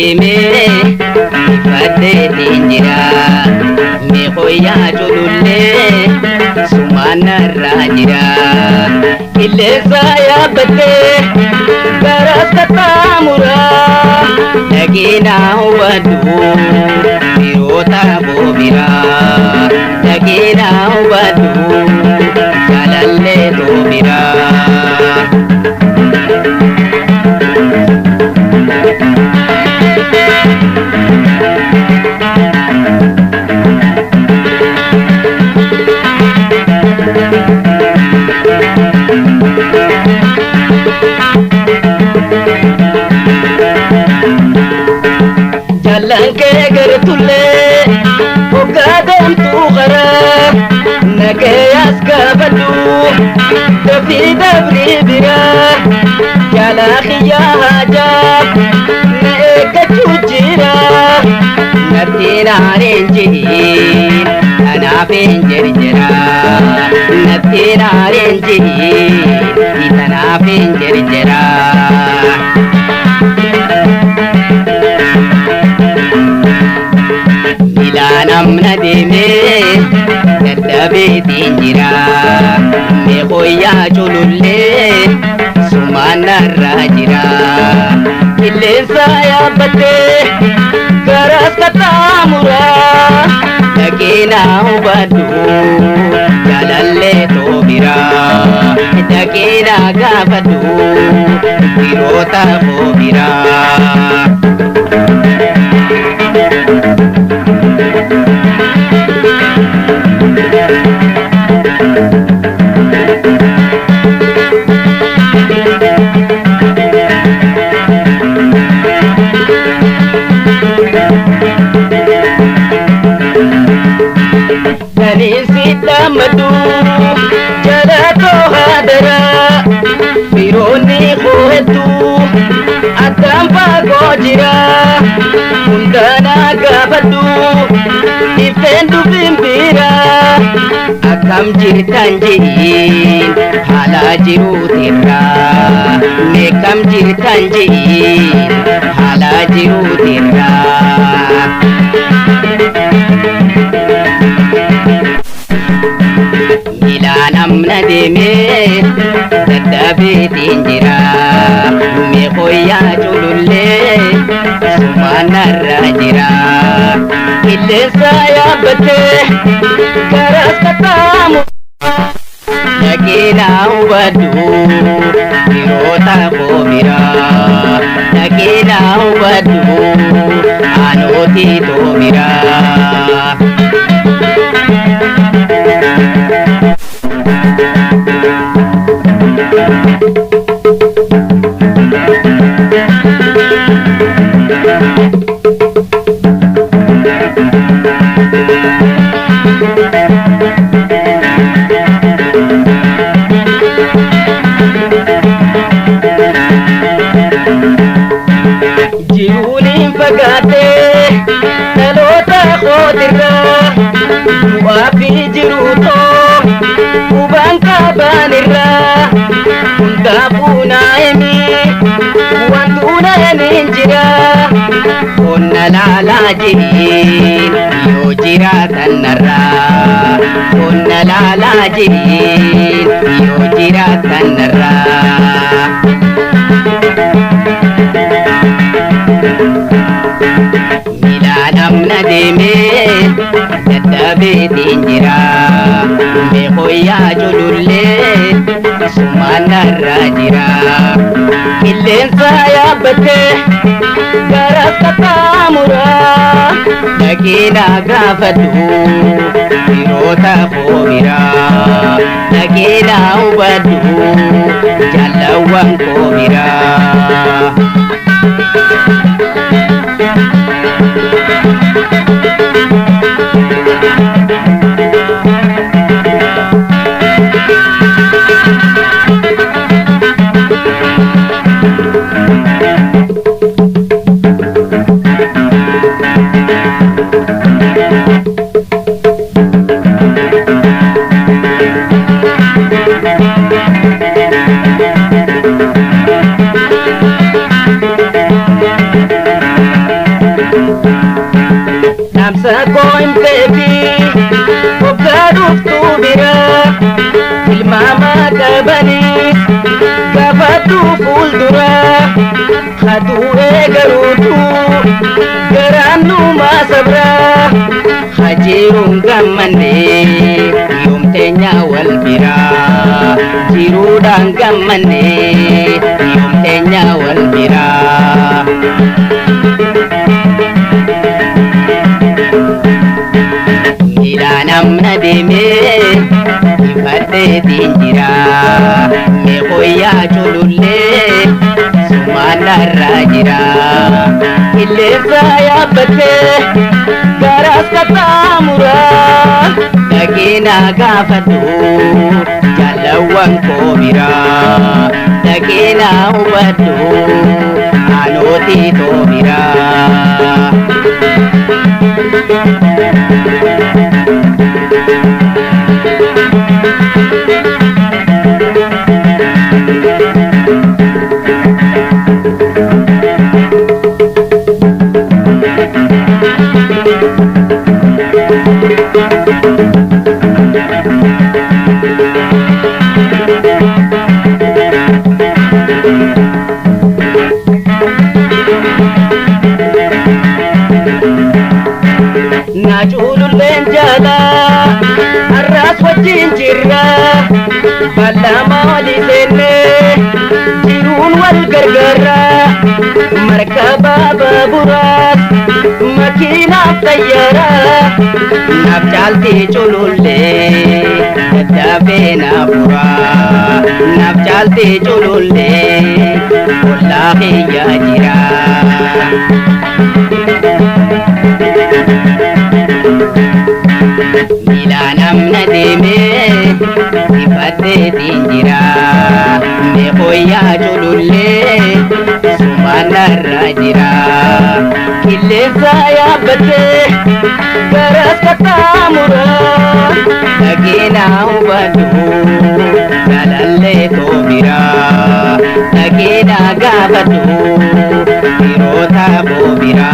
deemee ifadheetiin jira meeqooyyaa culullee sumaan narraa jira qilleensa yaabbattee garas qaxxaamuraa dhageenaa hubadhu firoota koo biraa dhageenaa hubadhu jaalallee too biraa. Jalanke gertulle ogadamtu khara nagayas kabadu dafi dabri bira jala khiya hajab naekatu jira natina renji ana penjerjera natina renji itana penjerjera. Namna deemee dadhabeetiin jira meeqooyyaa culullee sumaan narraa jira qilleensa yaabbattee garas qaxxaamuraa dhageenaa hubadhu jaalallee too biraa dhageenaa gaafadhu firoota koo biraa. Madu jala to hadara fironi khohetu atam pago jira undana gabadu ifendu bimbira akam jirtan jiin hala jiru tirra mekam jirtan jiin hala jiru tirra. Namna deemee dadhabeetiin jira meeqooyyaa culullee sumaan narraa jira qilleensa yaabbattee garas qaxxaamuraa dhageenaa hubadhu firoota koo biraa dhageenaa hubadhu aanootii too biraa. Jiruunin fagaatee dhaloota kootirraa du'aa fi jiruutoo hubaan qabanirraa hundaafuu naa himi wantu naanin jira onna laalaa jiriin yoo jiraatan narraa onna laalaa jiriin yoo jiraatan narraa. Namna deemee dadhabeetiin jira meeqooyyaa culullee sumaan narraa jira qilleensa yaabbattee garas qaxxaamuraa dhageenaa gaafadhu firoota koo biraa dhageenaa hubadhu jaalawwan koo biraa. Namsa koin baby Obgaduf tu bira Ilmama kabanis Gafatu fuldura Khadu egarutu Garanu masabra Hajirun gamane Yumtenya wal bira Jirudang gamane Yumtenya wal bira Namna deme ifate tinjira me koya chululle sumana rajira ille saya bate garas katamura dagina gafatu jalawan kobira dagina ubatu anoti tobira Najululleen jala arras wajjin jirra ballama walii seenne jiruun wal gargaara markaba baaburaas makiinaaf xayyaara naaf caaltii culullee daddaafee naafura naaf caaltii culullee ollaa kiyyaa jira. Namna deme ifate tinjira me koya chululle sumana rajira kille saya bate garas katamura dagina ubadu dalalle tobira dagina gabadu irota bobira